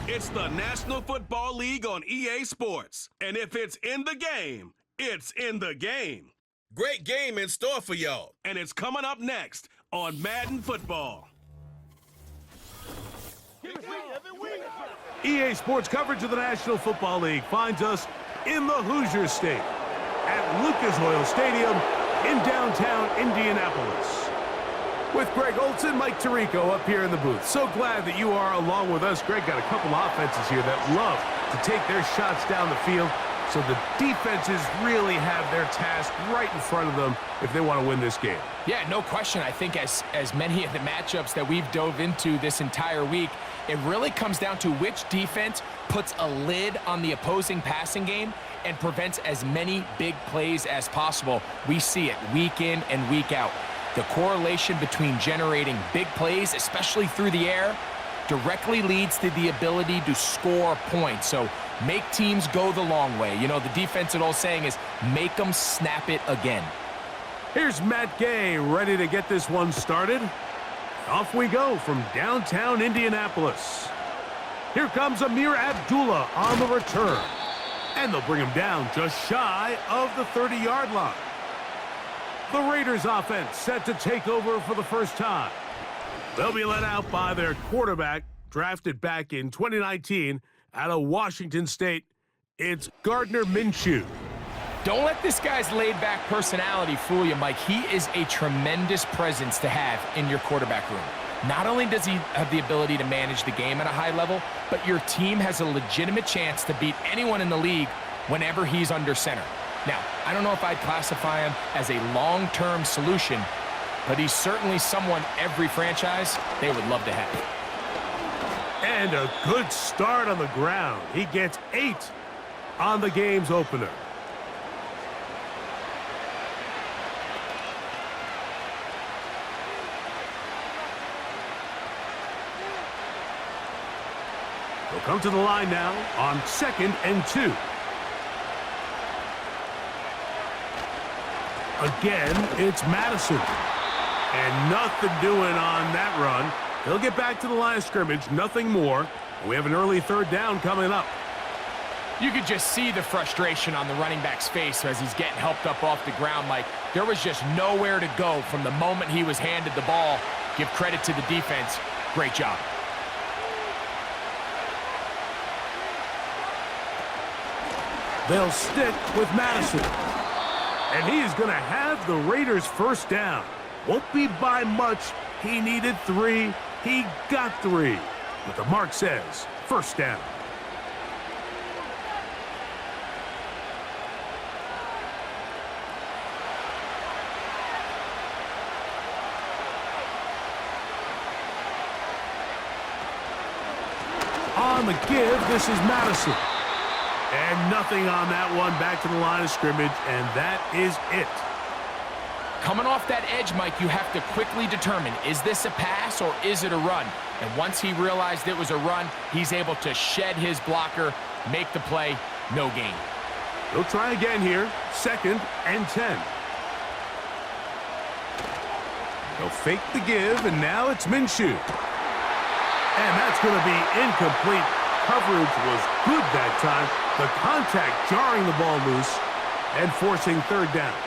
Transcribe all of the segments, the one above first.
It's the National Football League on EA Sports. And if it's in the game, it's in the game. Great game in store for y'all. And it's coming up next on Madden Football. EA Sports coverage of the National Football League finds us in the Hoosier State at Lucas Oil Stadium in downtown Indianapolis. With Greg Olson, Mike Tirico up here in the booth. So glad that you are along with us. Greg got a couple offenses here that love to take their shots down the field, so the defenses really have their task right in front of them if they want to win this game. Yeah, no question. I think as many of the matchups that we've dove into this entire week, it really comes down to which defense puts a lid on the opposing passing game and prevents as many big plays as possible. We see it week in and week out. The correlation between generating big plays, especially through the air, directly leads to the ability to score points. So make teams go the long way. You know, the defensive old saying is make them snap it again. Here's Matt Gay ready to get this one started. Off we go from downtown Indianapolis. Here comes Amir Abdullah on the return. And they'll bring him down just shy of the 30-yard line. The Raiders offense set to take over for the first time. They'll be led out by their quarterback, drafted back in 2019 out of Washington State. It's Gardner Minshew. Don't let this guy's laid-back personality fool you, Mike. He is a tremendous presence to have in your quarterback room. Not only does he have the ability to manage the game at a high level, but your team has a legitimate chance to beat anyone in the league whenever he's under center. Now, I don't know if I'd classify him as a long-term solution, but he's certainly someone every franchise they would love to have. And a good start on the ground. He gets 8 on the game's opener. They'll come to the line now on 2nd and 2. Again, it's Madison. And nothing doing on that run. He'll get back to the line of scrimmage, nothing more. We have an early 3rd down coming up. You could just see the frustration on the running back's face as he's getting helped up off the ground, Mike. There was just nowhere to go from the moment he was handed the ball. Give credit to the defense. Great job. They'll stick with Madison. And he is going to have the Raiders' first down. Won't be by much. He needed 3. He got 3. But the mark says first down. On the give, this is Madison. And nothing on that one. Back to the line of scrimmage, and that is it. Coming off that edge, Mike, you have to quickly determine, is this a pass or is it a run? And once he realized it was a run, he's able to shed his blocker, make the play, no gain. He'll try again here, 2nd and 10. They'll fake the give, and now it's Minshew. And that's going to be incomplete. Coverage was good that time. The contact jarring the ball loose and forcing 3rd down.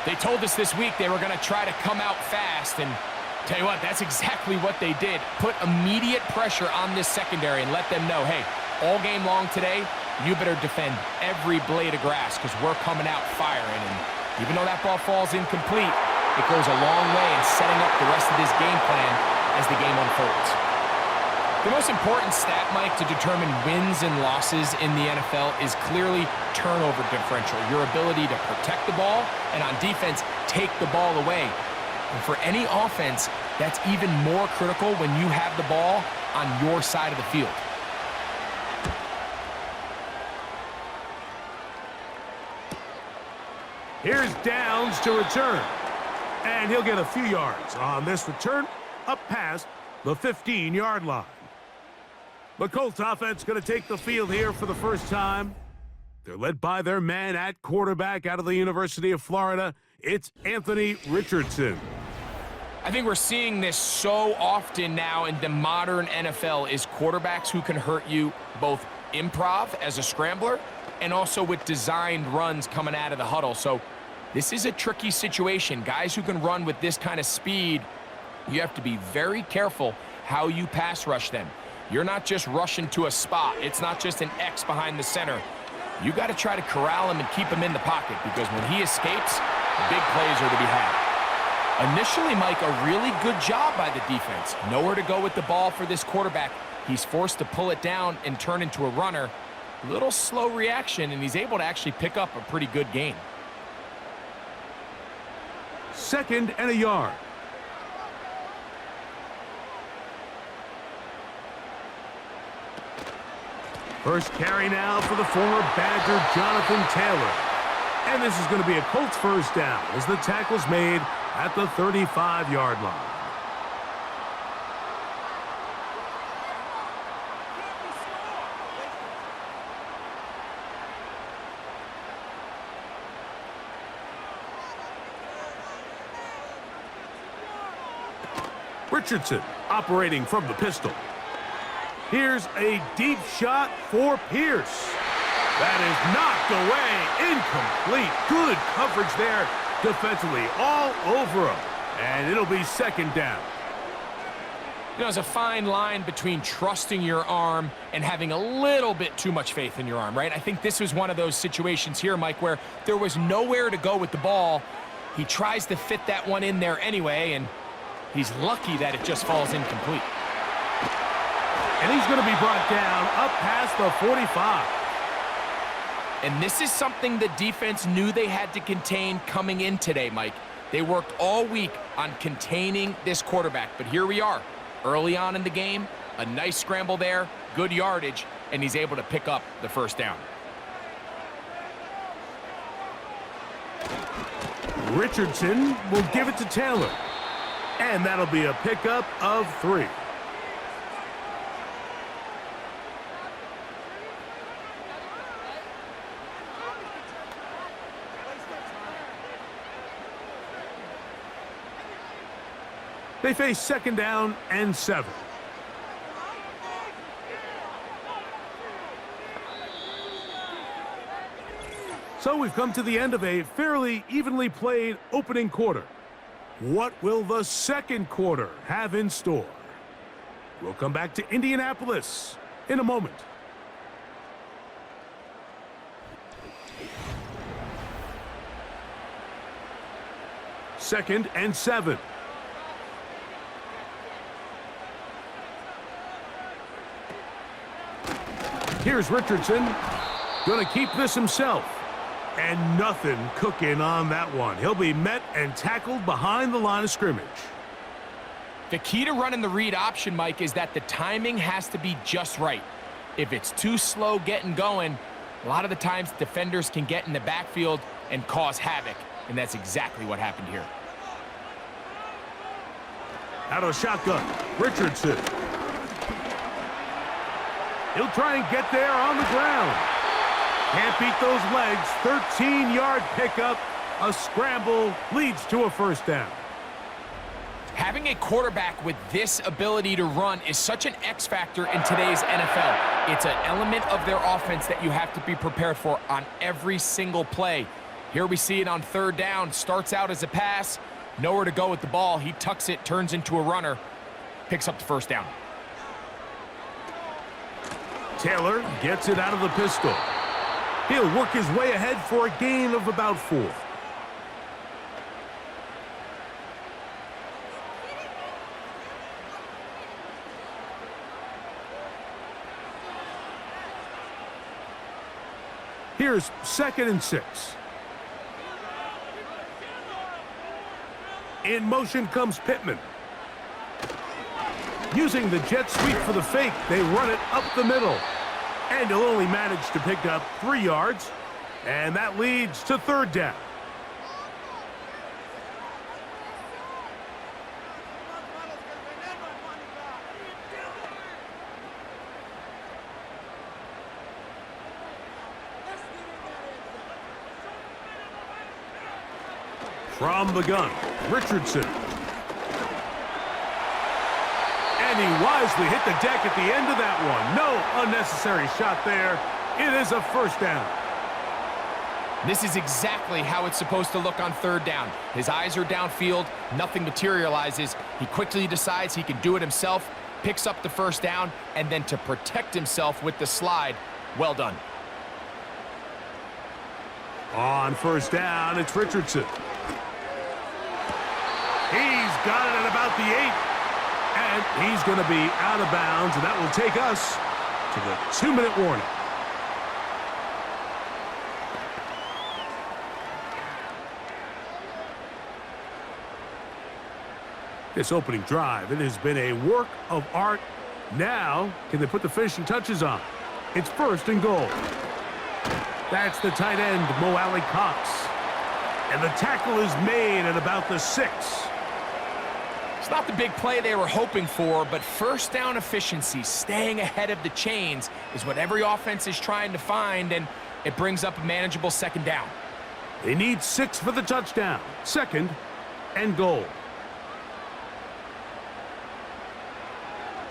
They told us this week they were going to try to come out fast, and tell you what, that's exactly what they did. Put immediate pressure on this secondary and let them know, hey, all game long today, you better defend every blade of grass because we're coming out firing. And even though that ball falls incomplete, it goes a long way in setting up the rest of this game plan as the game unfolds. The most important stat, Mike, to determine wins and losses in the NFL is clearly turnover differential, your ability to protect the ball and on defense, take the ball away. And for any offense, that's even more critical when you have the ball on your side of the field. Here's Downs to return. And he'll get a few yards on this return up past the 15-yard line. The Colts offense going to take the field here for the first time. They're led by their man at quarterback out of the University of Florida. It's Anthony Richardson. I think we're seeing this so often now in the modern NFL is quarterbacks who can hurt you both improv as a scrambler and also with designed runs coming out of the huddle. So this is a tricky situation. Guys who can run with this kind of speed, you have to be very careful how you pass rush them. You're not just rushing to a spot. It's not just an X behind the center. You got to try to corral him and keep him in the pocket because when he escapes, big plays are to be had. Initially, Mike, a really good job by the defense. Nowhere to go with the ball for this quarterback. He's forced to pull it down and turn into a runner. Little slow reaction, and he's able to actually pick up a pretty good gain. 2nd and a yard. First carry now for the former Badger, Jonathan Taylor. And this is going to be a Colts first down as the tackle's made at the 35-yard line. Richardson operating from the pistol. Here's a deep shot for Pierce. That is knocked away. Incomplete. Good coverage there defensively all over him. And it'll be 2nd down. You know, there's a fine line between trusting your arm and having a little bit too much faith in your arm, right? I think this was one of those situations here, Mike, where there was nowhere to go with the ball. He tries to fit that one in there anyway, and he's lucky that it just falls incomplete. And he's going to be brought down up past the 45. And this is something the defense knew they had to contain coming in today, Mike. They worked all week on containing this quarterback. But here we are, early on in the game, a nice scramble there, good yardage, and he's able to pick up the first down. Richardson will give it to Taylor. And that'll be a pickup of 3. They face 2nd down and 7. So we've come to the end of a fairly evenly played opening quarter. What will the 2nd quarter have in store? We'll come back to Indianapolis in a moment. Second and 7. Here's Richardson. Going to keep this himself. And nothing cooking on that one. He'll be met and tackled behind the line of scrimmage. The key to running the read option, Mike, is that the timing has to be just right. If it's too slow getting going, a lot of the times defenders can get in the backfield and cause havoc. And that's exactly what happened here. Out of shotgun, Richardson. He'll try and get there on the ground. Can't beat those legs. 13-yard pickup. A scramble leads to a first down. Having a quarterback with this ability to run is such an X factor in today's NFL. It's an element of their offense that you have to be prepared for on every single play. Here we see it on 3rd down. Starts out as a pass. Nowhere to go with the ball. He tucks it, turns into a runner, picks up the first down. Taylor gets it out of the pistol. He'll work his way ahead for a gain of about 4. Here's 2nd and 6. In motion comes Pittman. Using the jet sweep for the fake, they run it up the middle. And he'll only manage to pick up 3 yards. And that leads to 3rd down. From the gun, Richardson. wisely hit the deck at the end of that one. No unnecessary shot there. It is a first down. This is exactly how it's supposed to look on third down. His eyes are downfield, nothing materializes. He quickly decides he can do it himself, picks up the first down, and then to protect himself with the slide, well done. On first down, it's Richardson. He's got it at about the 8. And he's going to be out of bounds, and that will take us to the 2-minute warning. This opening drive, it has been a work of art. Now, can they put the finishing touches on? It's first and goal. That's the tight end, Mo Alley-Cox. And the tackle is made at about the 6. It's not the big play they were hoping for, but first down efficiency, staying ahead of the chains, is what every offense is trying to find, and it brings up a manageable second down. They need 6 for the touchdown. Second and goal.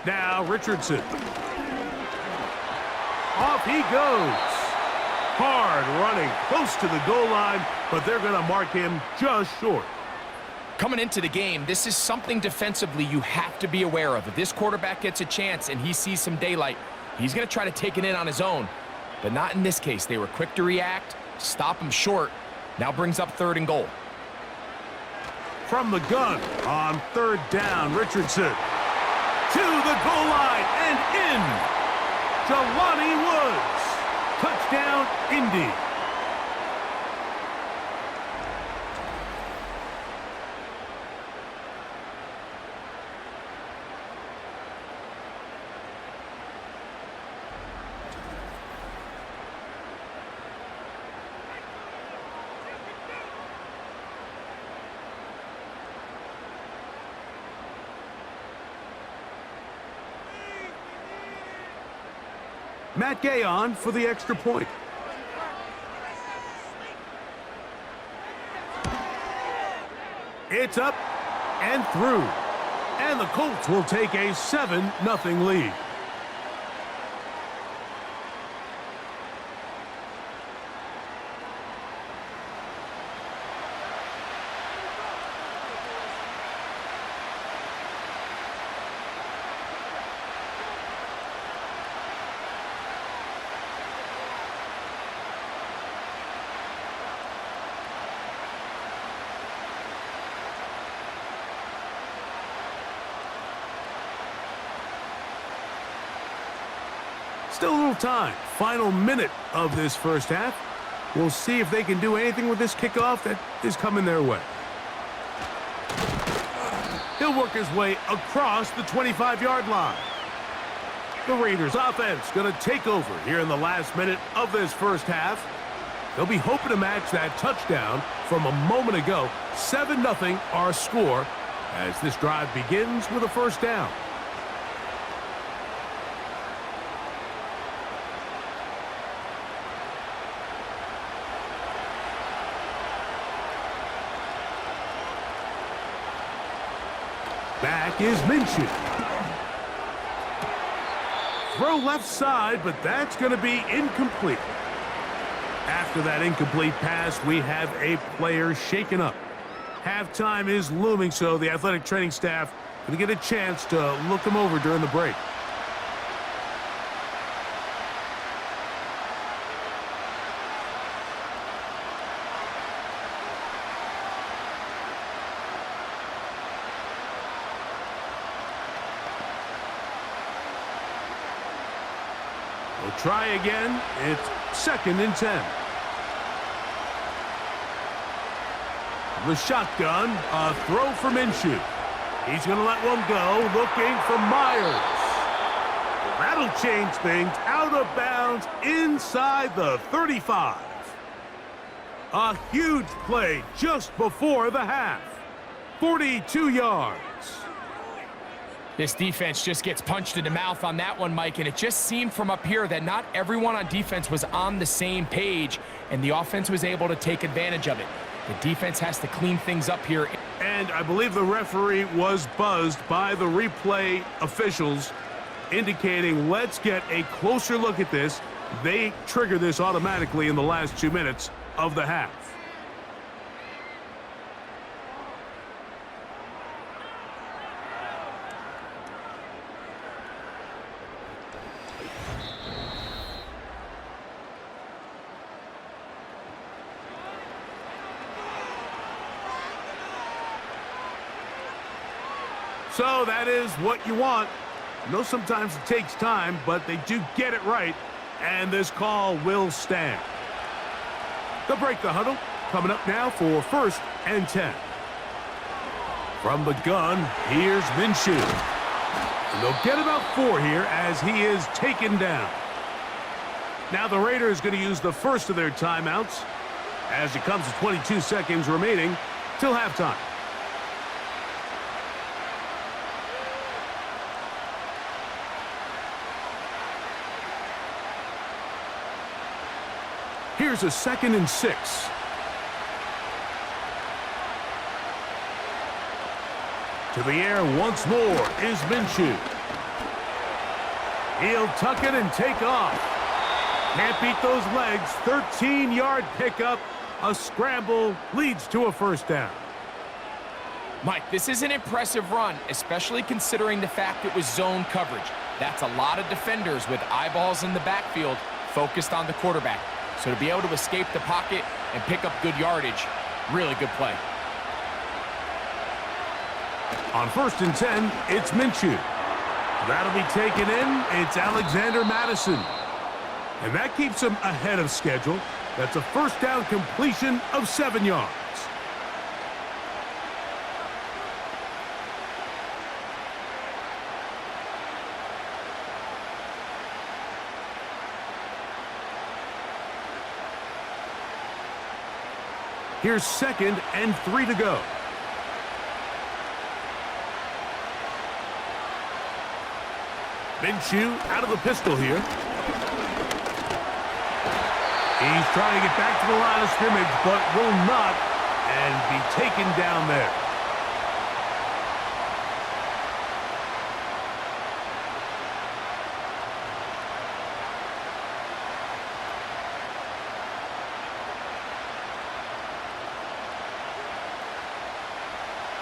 Now Richardson. Off he goes. Hard running, close to the goal line, but they're going to mark him just short. Coming into the game, this is something defensively you have to be aware of. If this quarterback gets a chance and he sees some daylight, he's going to try to take it in on his own. But not in this case. They were quick to react, stop him short. Now brings up third and goal. From the gun on third down, Richardson. To the goal line and in. Jelani Woods. Touchdown, Indy. Matt Gay on for the extra point. It's up and through. And the Colts will take a 7-0 lead. Still a little time. Final minute of this first half. We'll see if they can do anything with this kickoff that is coming their way. He'll work his way across the 25-yard line. The Raiders offense going to take over here in the last minute of this first half. They'll be hoping to match that touchdown from a moment ago. 7-0 our score as this drive begins with a first down. Back is Minshew. Throw left side, but that's going to be incomplete. After that incomplete pass, we have a player shaken up. Halftime is looming, so the athletic training staff going to get a chance to look him over during the break. We'll try again. It's 2nd and 10. The shotgun, a throw for Minshew. He's going to let one go, looking for Myers. That'll change things. Out of bounds inside the 35. A huge play just before the half. 42 yards. This defense just gets punched in the mouth on that one, Mike, and it just seemed from up here that not everyone on defense was on the same page, and the offense was able to take advantage of it. The defense has to clean things up here. And I believe the referee was buzzed by the replay officials, indicating let's get a closer look at this. They trigger this automatically in the last 2 minutes of the half. So that is what you want. I know sometimes it takes time, but they do get it right, and this call will stand. They'll break the huddle. Coming up now for 1st and 10. From the gun, here's Minshew. And they'll get about 4 here as he is taken down. Now the Raiders going to use the first of their timeouts as it comes to 22 seconds remaining till halftime. Here's a 2nd and 6. To the air once more is Minshew. He'll tuck it and take off. Can't beat those legs. 13-yard pickup. A scramble leads to a 1st down. Mike, this is an impressive run, especially considering the fact it was zone coverage. That's a lot of defenders with eyeballs in the backfield focused on the quarterback. So to be able to escape the pocket and pick up good yardage, really good play. On 1st and 10, it's Minshew. That'll be taken in. It's Alexander Madison. And that keeps him ahead of schedule. That's a 1st down completion of 7 yards. Here's 2nd and 3 to go. Minshew out of the pistol here. He's trying to get back to the line of scrimmage, but will not, and be taken down there.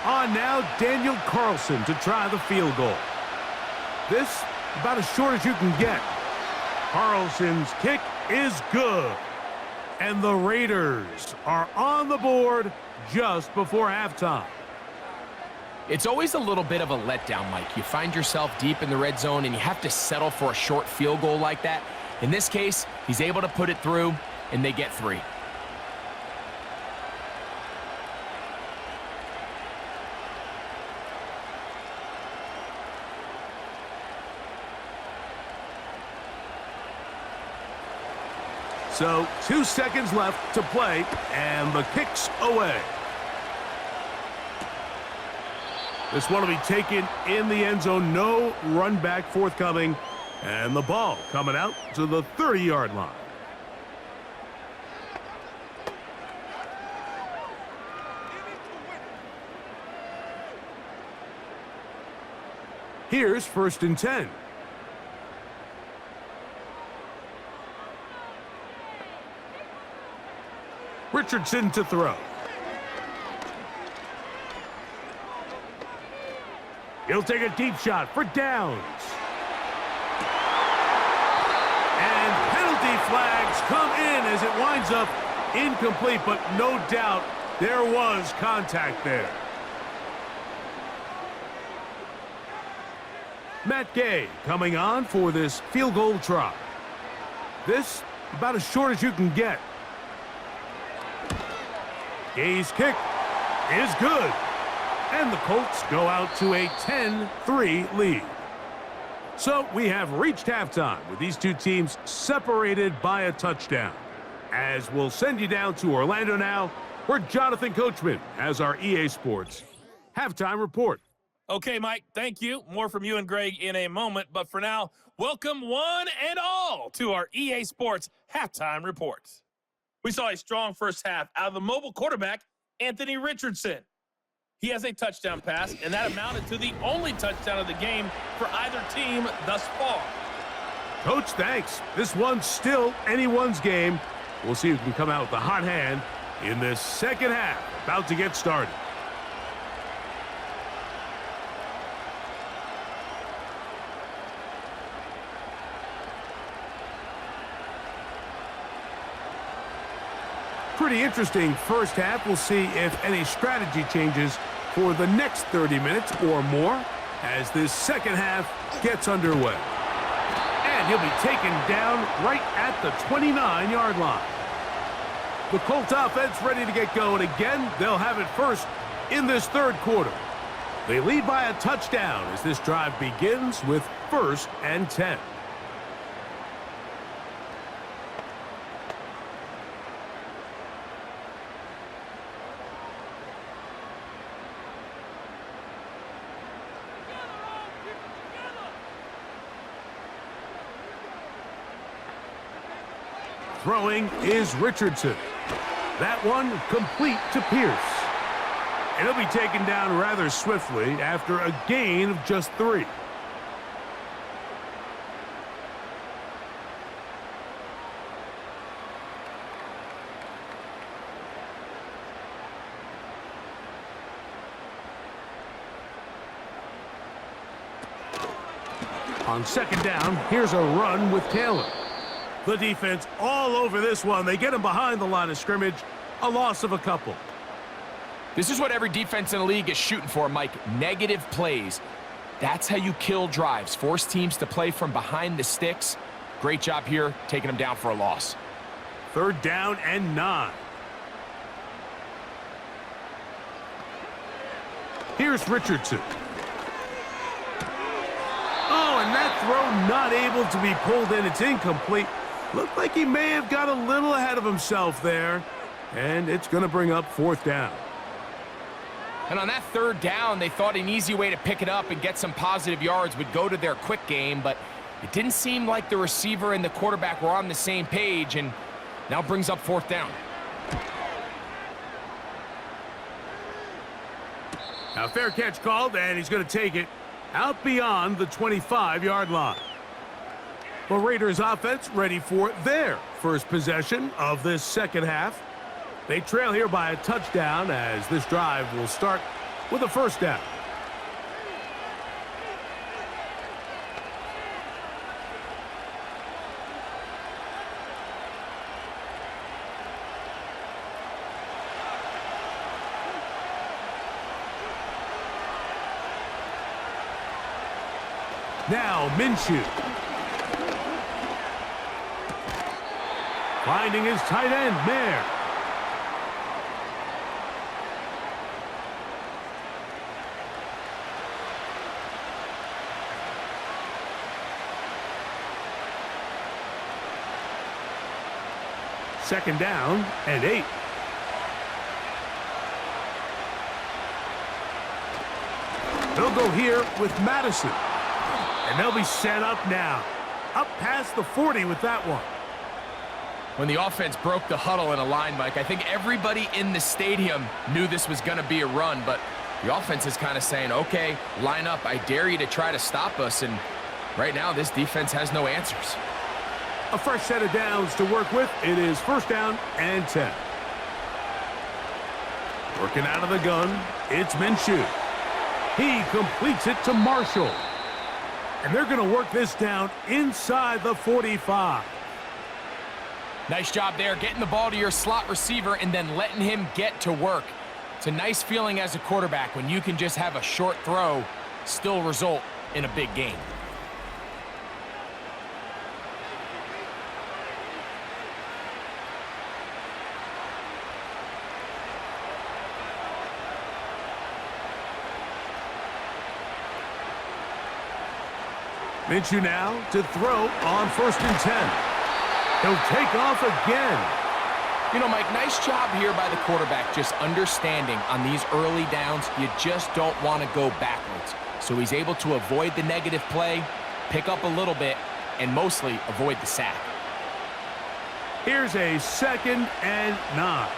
On now, Daniel Carlson to try the field goal. This about as short as you can get. Carlson's kick is good. And the Raiders are on the board just before halftime. It's always a little bit of a letdown, Mike. You find yourself deep in the red zone and you have to settle for a short field goal like that. In this case, he's able to put it through, and they get 3. So 2 seconds left to play, and the kick's away. This one will be taken in the end zone. No run back forthcoming, and the ball coming out to the 30-yard line. Here's 1st and 10. Richardson to throw. He'll take a deep shot for downs. And penalty flags come in as it winds up incomplete, but no doubt there was contact there. Matt Gay coming on for this field goal try. This about as short as you can get. Gay's kick is good. And the Colts go out to a 10-3 lead. So we have reached halftime with these two teams separated by a touchdown. As we'll send you down to Orlando now, where Jonathan Coachman has our EA Sports halftime report. Okay, Mike, thank you. More from you and Greg in a moment. But for now, welcome one and all to our EA Sports halftime reports. We saw a strong first half out of the mobile quarterback, Anthony Richardson. He has a touchdown pass, and that amounted to the only touchdown of the game for either team thus far. Coach, thanks. This one's still anyone's game. We'll see who can come out with the hot hand in this second half. About to get started. Pretty interesting first half. We'll see if any strategy changes for the next 30 minutes or more as this second half gets underway. And he'll be taken down right at the 29-yard line. The Colts offense ready to get going again. They'll have it first in this third quarter. They lead by a touchdown as this drive begins with 1st and 10. Throwing is Richardson. That one complete to Pierce. And he'll be taken down rather swiftly after a gain of just 3. On second down, here's a run with Taylor. The defense all over this one. They get him behind the line of scrimmage. A loss of a couple. This is what every defense in the league is shooting for, Mike. Negative plays. That's how you kill drives. Force teams to play from behind the sticks. Great job here, taking them down for a loss. 3rd down and 9. Here's Richardson. Oh, and that throw not able to be pulled in. It's incomplete. Looked like he may have got a little ahead of himself there. And it's going to bring up 4th down. And on that 3rd down, they thought an easy way to pick it up and get some positive yards would go to their quick game, but it didn't seem like the receiver and the quarterback were on the same page, and now brings up 4th down. Now, fair catch called, and he's going to take it out beyond the 25-yard line. The Raiders offense ready for their first possession of this second half. They trail here by a touchdown as this drive will start with a 1st down. Now Minshew. Finding his tight end, Mayer. Second down and 8. They'll go here with Madison. And they'll be set up now. Up past the 40 with that one. When the offense broke the huddle in a line, Mike, I think everybody in the stadium knew this was going to be a run, but the offense is kind of saying, okay, line up. I dare you to try to stop us. And right now, this defense has no answers. A fresh set of downs to work with. It is 1st down and 10. Working out of the gun, it's Minshew. He completes it to Marshall. And they're going to work this down inside the 45. Nice job there, getting the ball to your slot receiver and then letting him get to work. It's a nice feeling as a quarterback when you can just have a short throw, still result in a big game. Minshew now to throw on 1st and 10. He'll take off again. You know, Mike, nice job here by the quarterback, just understanding on these early downs, you just don't want to go backwards. So he's able to avoid the negative play, pick up a little bit, and mostly avoid the sack. Here's a 2nd and 9.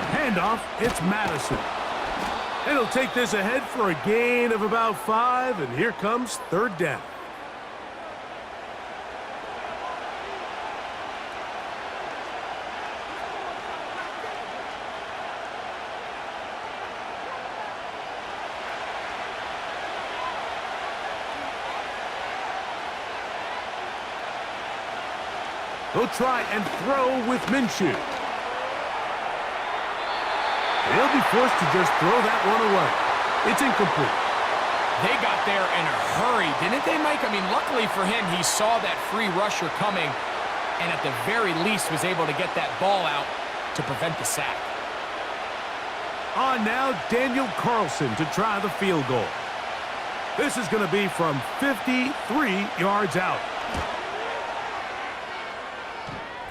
Handoff, it's Madison. And he'll take this ahead for a gain of about 5, and here comes third down. He'll try and throw with Minshew. He'll be forced to just throw that one away. It's incomplete. They got there in a hurry, didn't they, Mike? I mean, luckily for him, he saw that free rusher coming and at the very least was able to get that ball out to prevent the sack. On now, Daniel Carlson to try the field goal. This is going to be from 53 yards out.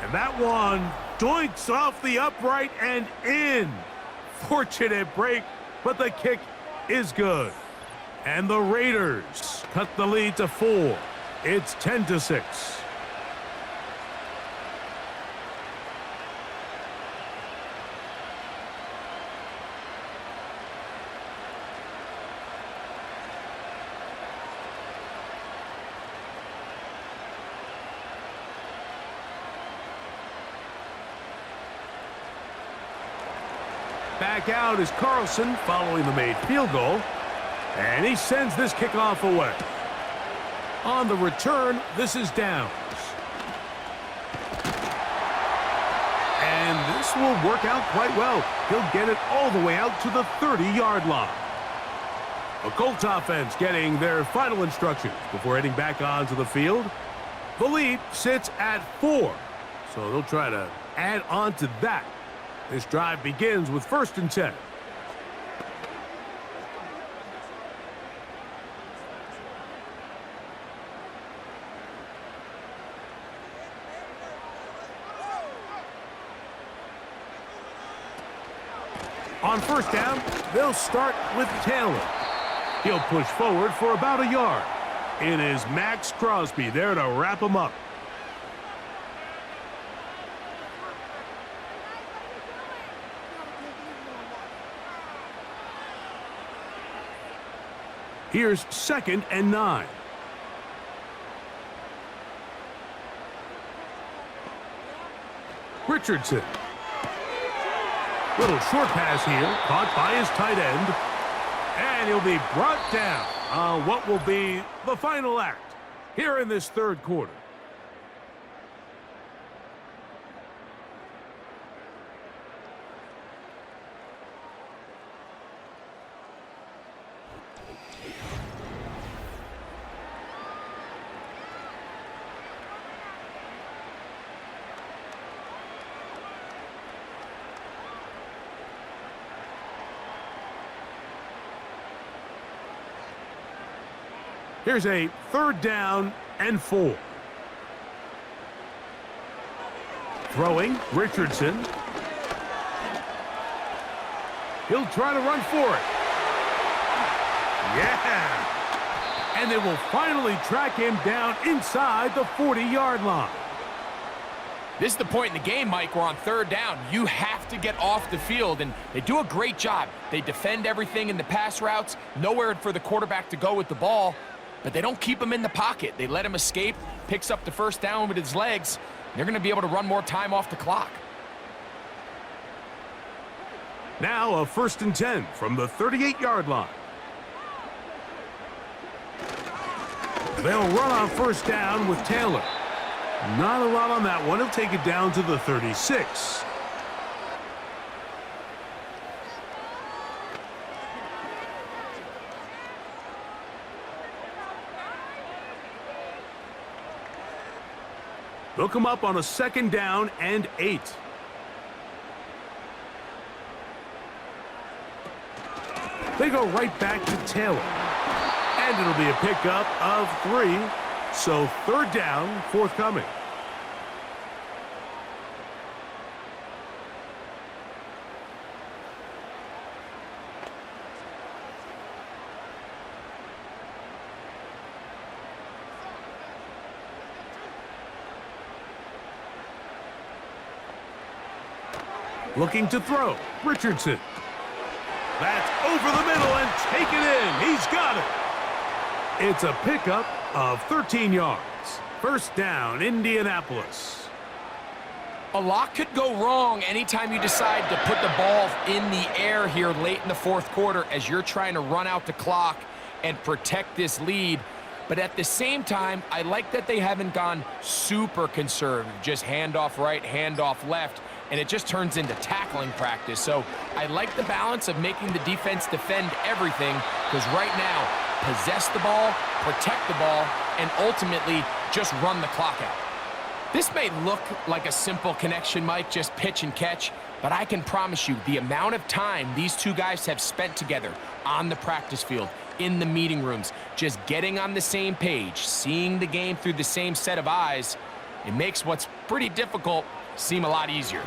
And that one doinks off the upright and in. Fortunate break, but the kick is good. And the Raiders cut the lead to 4. It's 10-6. Back out is Carlson following the made field goal. And he sends this kickoff away. On the return, this is Downs. And this will work out quite well. He'll get it all the way out to the 30-yard line. The Colts offense getting their final instructions before heading back onto the field. The lead sits at 4, so they'll try to add on to that. This drive begins with 1st and 10. On 1st down, they'll start with Taylor. He'll push forward for about a yard. It is Max Crosby there to wrap him up. Here's 2nd and 9. Richardson. Little short pass here, caught by his tight end. And he'll be brought down on what will be the final act here in this 3rd quarter. Here's a 3rd down and 4. Throwing, Richardson. He'll try to run for it. Yeah! And they will finally track him down inside the 40-yard line. This is the point in the game, Mike, where on 3rd down, you have to get off the field, and they do a great job. They defend everything in the pass routes, nowhere for the quarterback to go with the ball. But they don't keep him in the pocket. They let him escape, picks up the 1st down with his legs. They're going to be able to run more time off the clock. Now a 1st and 10 from the 38-yard line. They'll run on 1st down with Taylor. Not a lot on that one. He'll take it down to the 36. They'll come up on a 2nd down and 8. They go right back to Taylor. And it'll be a pickup of 3. So 3rd down forthcoming. Looking to throw. Richardson. That's over the middle and taken in. He's got it. It's a pickup of 13 yards. First down, Indianapolis. A lot could go wrong anytime you decide to put the ball in the air here late in the fourth quarter as you're trying to run out the clock and protect this lead. But at the same time, I like that they haven't gone super conservative, just handoff right, handoff left, and it just turns into tackling practice. So I like the balance of making the defense defend everything, because right now, possess the ball, protect the ball, and ultimately just run the clock out. This may look like a simple connection, Mike, just pitch and catch, but I can promise you the amount of time these two guys have spent together on the practice field, in the meeting rooms, just getting on the same page, seeing the game through the same set of eyes, it makes what's pretty difficult seem a lot easier.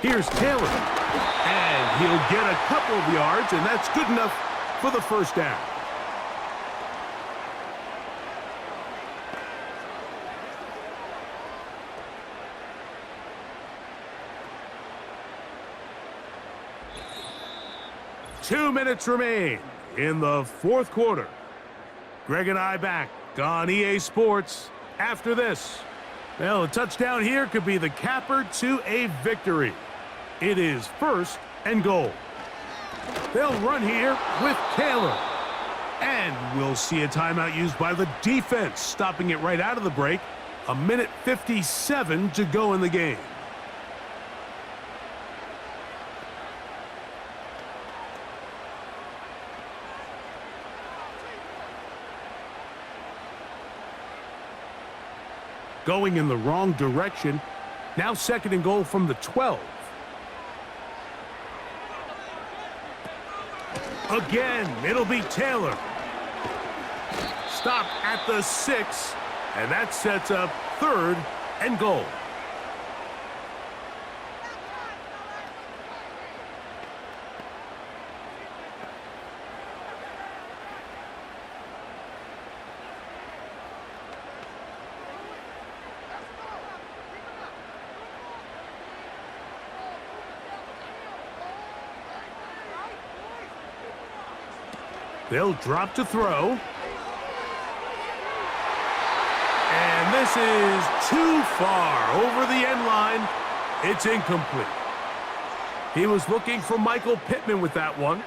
Here's Taylor, and he'll get a couple of yards, and that's good enough for the first down. Two minutes remain in the fourth quarter. Greg and I back on EA Sports after this. Well, a touchdown here could be the capper to a victory. It is first and goal. They'll run here with Taylor. And we'll see a timeout used by the defense, stopping it right out of the break. 1:57 to go in the game. Going in the wrong direction. Now second and goal from the 12. Again, it'll be Taylor. Stop at the 6, and that sets up third and goal. They'll drop to throw. And this is too far over the end line. It's incomplete. He was looking for Michael Pittman with that one.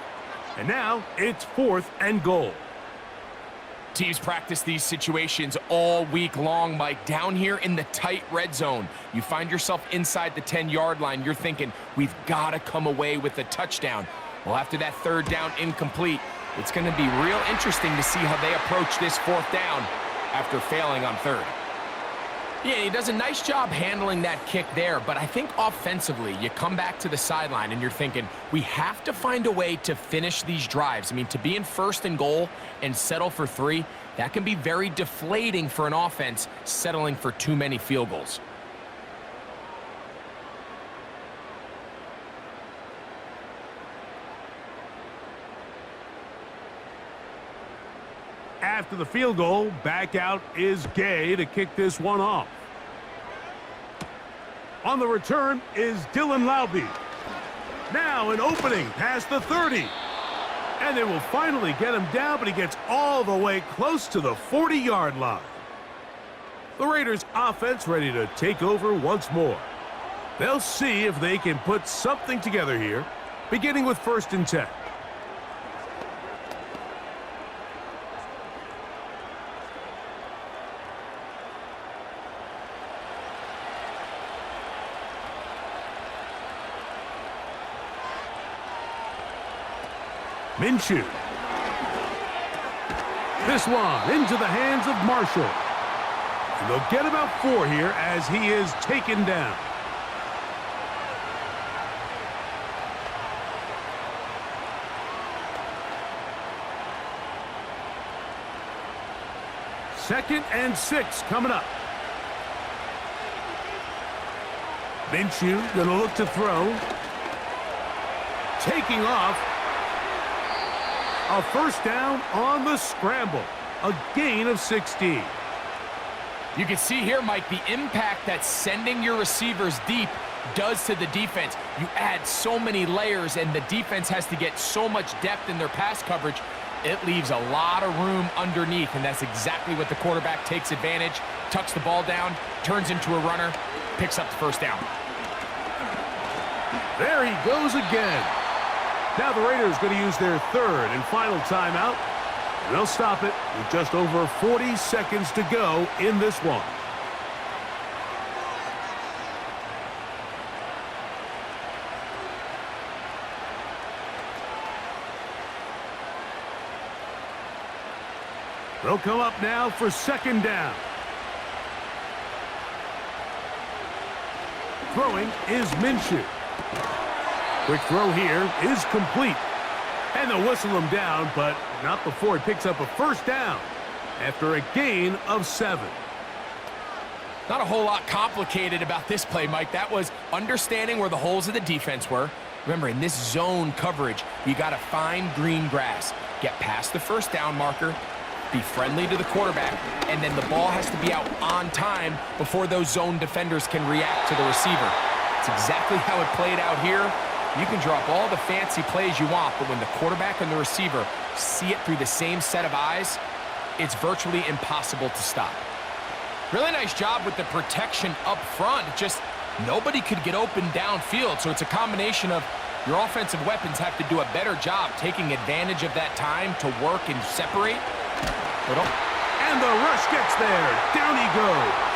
And now it's fourth and goal. Teams practice these situations all week long, Mike. Down here in the tight red zone, you find yourself inside the 10-yard line. You're thinking, we've got to come away with a touchdown. Well, after that third down incomplete, it's going to be real interesting to see how they approach this fourth down after failing on third. Yeah, he does a nice job handling that kick there, but I think offensively, you come back to the sideline and you're thinking, we have to find a way to finish these drives. I mean, to be in first and goal and settle for 3, that can be very deflating for an offense settling for too many field goals. After the field goal, back out is Gay to kick this one off. On the return is Dylan Laube. Now an opening past the 30. And they will finally get him down, but he gets all the way close to the 40-yard line. The Raiders' offense ready to take over once more. They'll see if they can put something together here, beginning with first and 10. Minshew. This one into the hands of Marshall. And they'll get about 4 here as he is taken down. Second and 6 coming up. Minshew gonna look to throw. Taking off. A first down on the scramble. A gain of 16. You can see here, Mike, the impact that sending your receivers deep does to the defense. You add so many layers, and the defense has to get so much depth in their pass coverage. It leaves a lot of room underneath, and that's exactly what the quarterback takes advantage, tucks the ball down, turns into a runner, picks up the first down. There he goes again. Now the Raiders going to use their third and final timeout. And they'll stop it with just over 40 seconds to go in this one. They'll come up now for second down. Throwing is Minshew. Quick throw here is complete. And they'll whistle him down, but not before he picks up a first down after a gain of 7. Not a whole lot complicated about this play, Mike. That was understanding where the holes of the defense were. Remember, in this zone coverage, you got to find green grass. Get past the first down marker, be friendly to the quarterback, and then the ball has to be out on time before those zone defenders can react to the receiver. It's exactly how it played out here. You can drop all the fancy plays you want, but when the quarterback and the receiver see it through the same set of eyes, it's virtually impossible to stop. Really nice job with the protection up front. Just nobody could get open downfield, so it's a combination of your offensive weapons have to do a better job taking advantage of that time to work and separate. And the rush gets there. Down he goes.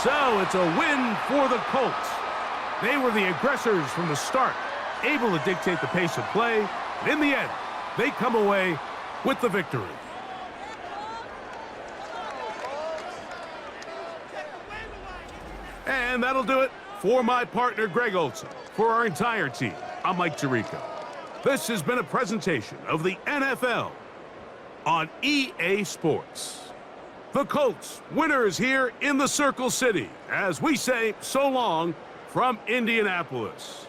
So it's a win for the Colts. They were the aggressors from the start, able to dictate the pace of play, and in the end, they come away with the victory. And that'll do it for my partner, Greg Olson. For our entire team, I'm Mike Tirico. This has been a presentation of the NFL on EA Sports. The Colts, winners here in the Circle City, as we say so long from Indianapolis.